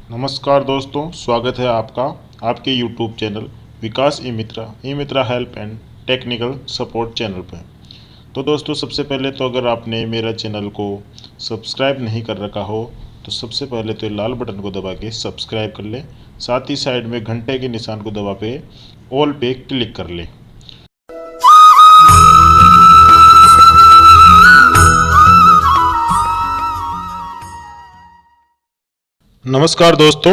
नमस्कार दोस्तों, स्वागत है आपका आपके YouTube channel Vikas E Mitra help and technical support channel पर। तो दोस्तों, सबसे पहले तो अगर आपने मेरा चैनल को सब्सक्राइब नहीं कर रखा हो तो सबसे पहले तो लाल बटन को दबा के सब्सक्राइब कर ले। साथ ही साइड में घंटे के निशान को दबा पे ऑल पे क्लिक कर ले। नमस्कार दोस्तों,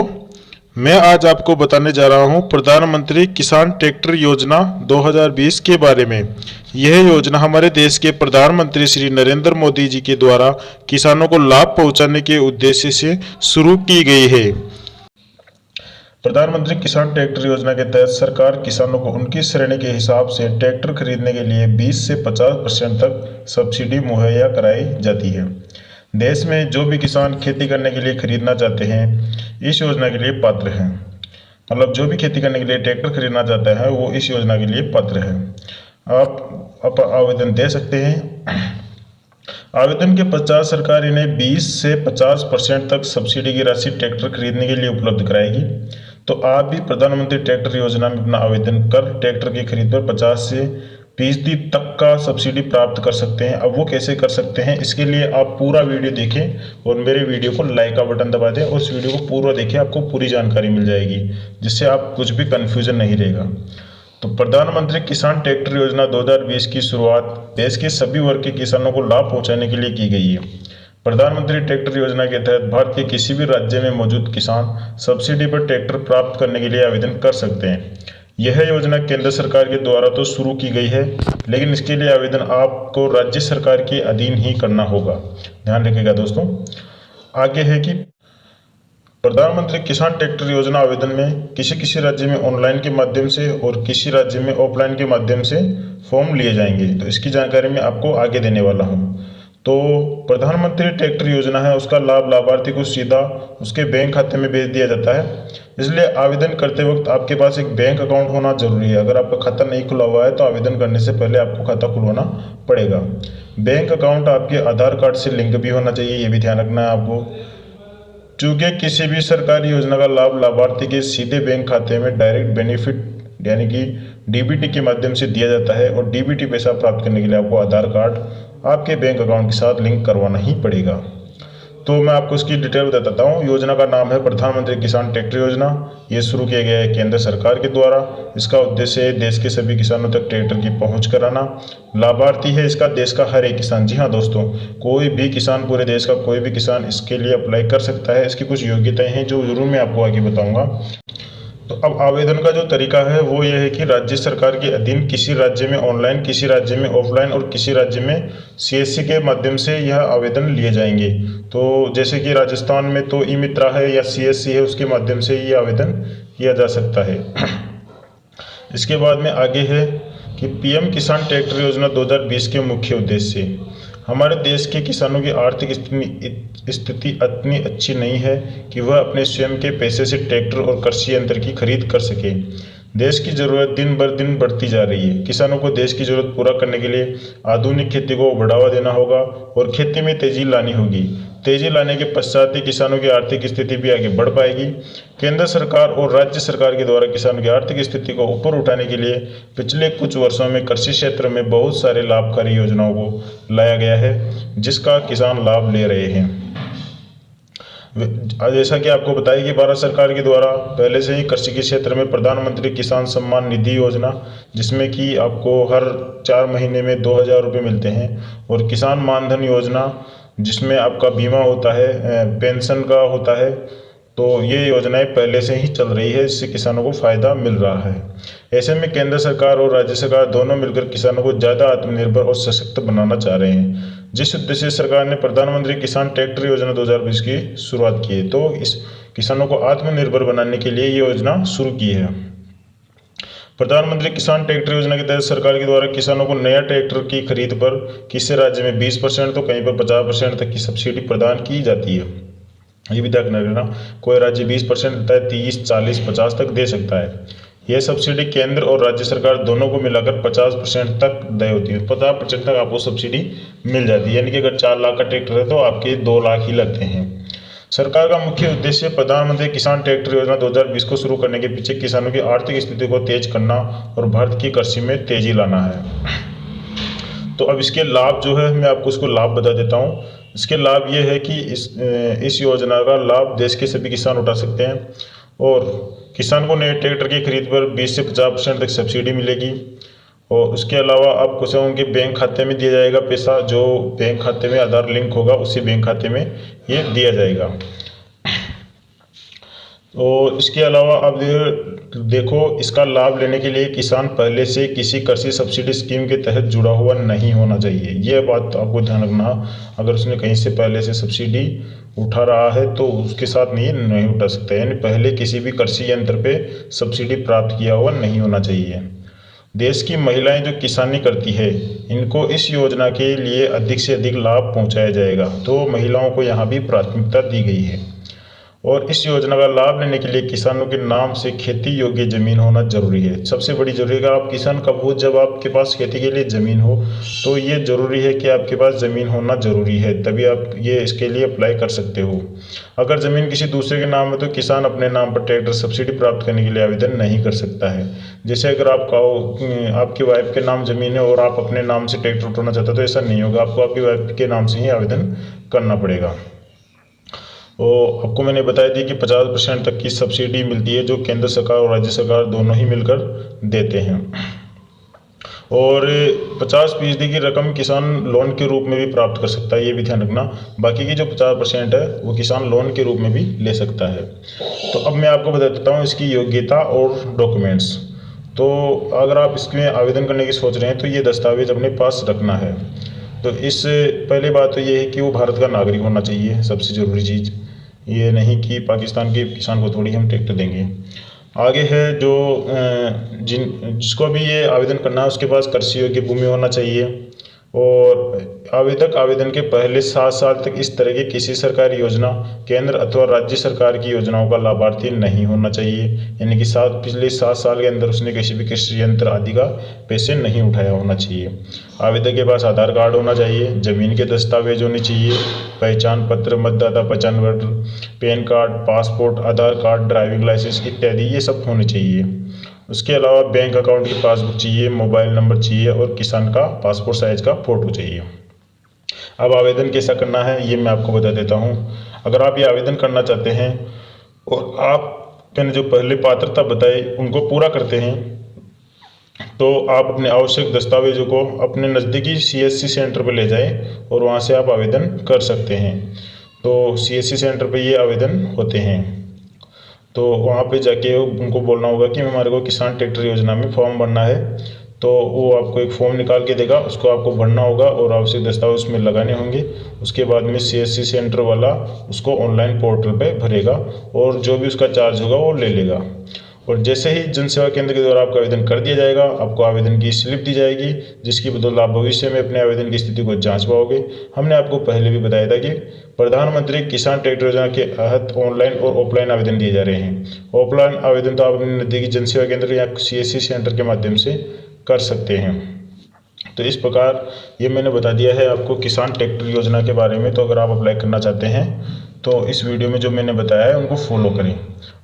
मैं आज आपको बताने जा रहा हूं प्रधानमंत्री किसान ट्रैक्टर योजना 2020 के बारे में। यह योजना हमारे देश के प्रधानमंत्री श्री नरेंद्र मोदी जी के द्वारा किसानों को लाभ पहुंचाने के उद्देश्य से शुरू की गई है। प्रधानमंत्री किसान ट्रैक्टर योजना के तहत सरकार किसानों को उनकी श्रेणी के हिसाब से ट्रैक्टर खरीदने के लिए 20 से 50% तक सब्सिडी मुहैया कराई जाती है। देश में जो भी किसान खेती करने के लिए खरीदना चाहते हैं इस योजना के लिए पात्र हैं। मतलब जो भी खेती करने के लिए ट्रैक्टर खरीदना चाहता है वो इस योजना के लिए पात्र है। आप आवेदन दे सकते हैं। आवेदन के पश्चात सरकार इन्हें 20 से 50% तक सब्सिडी की राशि ट्रैक्टर खरीदने के लिए उपलब्ध कराएगी। तो आप भी प्रधानमंत्री ट्रैक्टर योजना में अपना आवेदन कर ट्रैक्टर की खरीद पर 50% तक का सब्सिडी प्राप्त कर सकते हैं। अब वो कैसे कर सकते हैं, इसके लिए आप पूरा वीडियो देखें और मेरे वीडियो को लाइक का बटन दबा दें और उस वीडियो को पूरा देखें, आपको पूरी जानकारी मिल जाएगी जिससे आप कुछ भी कन्फ्यूजन नहीं रहेगा। तो प्रधानमंत्री किसान ट्रैक्टर योजना 2020 की शुरुआत देश के सभी वर्ग के किसानों को लाभ पहुंचाने के लिए की गई है। प्रधानमंत्री ट्रैक्टर योजना के तहत भारत के किसी भी राज्य में मौजूद किसान सब्सिडी पर ट्रैक्टर प्राप्त करने के लिए आवेदन कर सकते हैं। यह योजना केंद्र सरकार के द्वारा तो शुरू की गई है, लेकिन इसके लिए आवेदन आपको राज्य सरकार के अधीन ही करना होगा। ध्यान रखिएगा दोस्तों। आगे है कि प्रधानमंत्री किसान ट्रैक्टर योजना आवेदन में किसी राज्य में ऑनलाइन के माध्यम से और किसी राज्य में ऑफलाइन के माध्यम से फॉर्म लिए जाएंगे। तो इसकी जानकारी मैं आपको आगे देने वाला हूँ। तो प्रधानमंत्री ट्रैक्टर योजना है, उसका लाभ लाभार्थी को सीधा उसके बैंक खाते में भेज दिया जाता है। इसलिए आवेदन करते वक्त आपके पास एक बैंक अकाउंट होना जरूरी है। अगर आपका खाता नहीं खुला हुआ है तो आवेदन करने से पहले आपको खाता खुलवाना पड़ेगा। बैंक अकाउंट आपके आधार कार्ड से लिंक भी होना चाहिए, ये भी ध्यान रखना है आपको। चूंकि किसी भी सरकारी योजना का लाभ लाभार्थी के सीधे बैंक खाते में डायरेक्ट बेनिफिट यानी कि डीबीटी के माध्यम से दिया जाता है और डीबीटी पैसा प्राप्त करने के लिए आपको आधार कार्ड आपके बैंक अकाउंट के साथ लिंक करवाना ही पड़ेगा। तो मैं आपको इसकी डिटेल बताता हूँ। योजना का नाम है प्रधानमंत्री किसान ट्रैक्टर योजना। ये शुरू किया गया है केंद्र सरकार के द्वारा। इसका उद्देश्य है देश के सभी किसानों तक ट्रैक्टर की पहुंच कराना। लाभार्थी है इसका देश का हर एक किसान। जी हाँ दोस्तों, कोई भी किसान, पूरे देश का कोई भी किसान इसके लिए अप्लाई कर सकता है। इसकी कुछ योग्यताएं हैं जो जरूर मैं आपको आगे बताऊंगा। तो अब आवेदन का जो तरीका है वो ये है कि राज्य सरकार के अधीन किसी राज्य में ऑनलाइन, किसी राज्य में ऑफलाइन और किसी राज्य में सीएससी के माध्यम से यह आवेदन लिए जाएंगे। तो जैसे कि राजस्थान में तो ई मित्रा है या सीएससी है, उसके माध्यम से ये आवेदन किया जा सकता है। इसके बाद में आगे है कि पीएम किसान ट्रैक्टर योजना 2020 के मुख्य उद्देश्य। हमारे देश के किसानों की आर्थिक स्थिति इतनी अच्छी नहीं है कि वह अपने स्वयं के पैसे से ट्रैक्टर और कृषि यंत्र की खरीद कर सके। देश की ज़रूरत दिन बर दिन बढ़ती जा रही है। किसानों को देश की ज़रूरत पूरा करने के लिए आधुनिक खेती को बढ़ावा देना होगा और खेती में तेजी लानी होगी। तेजी लाने के पश्चात ही किसानों की आर्थिक स्थिति भी आगे बढ़ पाएगी। केंद्र सरकार और राज्य सरकार के द्वारा किसानों की आर्थिक स्थिति को ऊपर उठाने के लिए पिछले कुछ वर्षों में कृषि क्षेत्र में बहुत सारे लाभकारी योजनाओं को लाया गया है जिसका किसान लाभ ले रहे हैं। जैसा कि आपको बताया कि भारत सरकार के द्वारा पहले से ही कृषि के क्षेत्र में प्रधानमंत्री किसान सम्मान निधि योजना, जिसमें कि आपको हर 4 महीने में 2000 रुपये मिलते हैं, और किसान मानधन योजना जिसमें आपका बीमा होता है, पेंशन का होता है। तो ये योजनाएं पहले से ही चल रही है, इससे किसानों को फायदा मिल रहा है। ऐसे में केंद्र सरकार और राज्य सरकार दोनों मिलकर किसानों को ज़्यादा आत्मनिर्भर और सशक्त बनाना चाह रहे हैं, जिस उद्देश्य से सरकार ने प्रधानमंत्री किसान ट्रैक्टर योजना 2020 की शुरुआत की है। तो इस किसानों को आत्मनिर्भर बनाने के लिए ये योजना शुरू की है। प्रधानमंत्री किसान ट्रैक्टर योजना के तहत सरकार के द्वारा किसानों को नया ट्रैक्टर की खरीद पर किसी राज्य में 20% तो कहीं पर 50% तक की सब्सिडी प्रदान की जाती है। ये भी ध्यान रखना, कोई राज्य 20% देता है, 30, 40, 50 तक दे सकता है। यह सब्सिडी केंद्र और राज्य सरकार दोनों को मिलाकर 50% तक देय होती है। 50% तक आपको सब्सिडी मिल जाती है। यानी कि अगर 4 लाख का ट्रैक्टर है तो आपके 2 लाख ही लगते हैं। सरकार का मुख्य उद्देश्य प्रधानमंत्री किसान ट्रैक्टर योजना 2020 को शुरू करने के पीछे किसानों की आर्थिक स्थिति को तेज करना और भारत की कृषि में तेजी लाना है। तो अब इसके लाभ जो है मैं आपको उसको लाभ बता देता हूँ। इसके लाभ ये है कि इस योजना का लाभ देश के सभी किसान उठा सकते हैं और किसान को नए ट्रैक्टर की खरीद पर 20 से 50% तक सब्सिडी मिलेगी। और उसके अलावा अब कुछ उनके बैंक खाते में दिया जाएगा पैसा, जो बैंक खाते में आधार लिंक होगा उसी बैंक खाते में ये दिया जाएगा। तो इसके अलावा अब देखो, इसका लाभ लेने के लिए किसान पहले से किसी कृषि सब्सिडी स्कीम के तहत जुड़ा हुआ नहीं होना चाहिए। यह बात आपको ध्यान रखना। अगर उसने कहीं से पहले से सब्सिडी उठा रहा है तो उसके साथ नहीं उठा सकता, यानी पहले किसी भी कृषि यंत्र पे सब्सिडी प्राप्त किया हुआ नहीं होना चाहिए। देश की महिलाएं जो किसानी करती है, इनको इस योजना के लिए अधिक से अधिक लाभ पहुंचाया जाएगा, तो महिलाओं को यहाँ भी प्राथमिकता दी गई है। और इस योजना का लाभ लेने के लिए किसानों के नाम से खेती योग्य ज़मीन होना जरूरी है। सबसे बड़ी जरूरी है, आप किसान कब हो, जब आपके पास खेती के लिए ज़मीन हो। तो ये ज़रूरी है कि आपके पास ज़मीन होना ज़रूरी है, तभी आप ये इसके लिए अप्लाई कर सकते हो। अगर ज़मीन किसी दूसरे के नाम है तो किसान अपने नाम पर ट्रैक्टर सब्सिडी प्राप्त करने के लिए आवेदन नहीं कर सकता है। जैसे अगर आपकी वाइफ के नाम ज़मीन है और आप अपने नाम से ट्रैक्टर उठाना चाहते हो तो ऐसा नहीं होगा, आपको आपकी वाइफ के नाम से ही आवेदन करना पड़ेगा। तो आपको मैंने बताया दी कि 50% तक की सब्सिडी मिलती है, जो केंद्र सरकार और राज्य सरकार दोनों ही मिलकर देते हैं। और 50% की रकम किसान लोन के रूप में भी प्राप्त कर सकता है, ये भी ध्यान रखना। बाकी की जो 50% है वो किसान लोन के रूप में भी ले सकता है। तो अब मैं आपको बता देता हूँ इसकी योग्यता और डॉक्यूमेंट्स। तो अगर आप इसमें आवेदन करने की सोच रहे हैं तो ये दस्तावेज अपने पास रखना है। तो इस पहली बात तो ये है कि वो भारत का नागरिक होना चाहिए, सबसे ज़रूरी चीज़। ये नहीं कि पाकिस्तान के किसान को थोड़ी हम ट्रैक्टर देंगे। आगे है जो जिसको भी ये आवेदन करना है उसके पास कृषि योग्य भूमि होना चाहिए। और आवेदक आवेदन के पहले 7 साल तक इस तरह की किसी सरकारी योजना, केंद्र अथवा राज्य सरकार की योजनाओं का लाभार्थी नहीं होना चाहिए, यानी कि पिछले 7 साल के अंदर उसने किसी भी कृषि यंत्र आदि का पैसे नहीं उठाया होना चाहिए। आवेदक के पास आधार कार्ड होना चाहिए, जमीन के दस्तावेज होने चाहिए, पहचान पत्र, मतदाता पहचान पत्र, पैन कार्ड, पासपोर्ट, आधार कार्ड, ड्राइविंग लाइसेंस इत्यादि ये सब होने चाहिए। उसके अलावा बैंक अकाउंट की पासबुक चाहिए, मोबाइल नंबर चाहिए और किसान का पासपोर्ट साइज का फ़ोटो चाहिए। अब आवेदन कैसा करना है ये मैं आपको बता देता हूँ। अगर आप ये आवेदन करना चाहते हैं और आपने जो पहले पात्रता बताई उनको पूरा करते हैं तो आप अपने आवश्यक दस्तावेजों को अपने नज़दीकी CSC सेंटर पर ले जाएं और वहाँ से आप आवेदन कर सकते हैं। तो CSC सेंटर पर ये आवेदन होते हैं। तो वहाँ पे जाके उनको बोलना होगा कि हमारे को किसान ट्रैक्टर योजना में फॉर्म भरना है। तो वो आपको एक फॉर्म निकाल के देगा, उसको आपको भरना होगा और आवश्यक दस्तावेज उसमें लगाने होंगे। उसके बाद में CSC सेंटर वाला उसको ऑनलाइन पोर्टल पे भरेगा और जो भी उसका चार्ज होगा वो ले लेगा। और जैसे ही जन सेवा केंद्र के द्वारा आपका आवेदन कर दिया जाएगा, आपको आवेदन की स्लिप दी जाएगी, जिसकी बदौलत आप भविष्य में अपने आवेदन की स्थिति को जांच पाओगे। हमने आपको पहले भी बताया था कि प्रधानमंत्री किसान ट्रैक्टर योजना के तहत ऑनलाइन और ऑफलाइन आवेदन दिए जा रहे हैं। ऑफलाइन आवेदन तो आप अपने नज़दीकी जन सेवा केंद्र या CSC सेंटर के माध्यम से कर सकते हैं। तो इस प्रकार ये मैंने बता दिया है आपको किसान ट्रैक्टर योजना के बारे में। तो अगर आप अप्लाई करना चाहते हैं तो इस वीडियो में जो मैंने बताया है उनको फॉलो करें।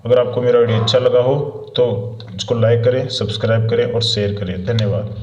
अगर आपको मेरा वीडियो अच्छा लगा हो तो इसको लाइक करें, सब्सक्राइब करें और शेयर करें। धन्यवाद।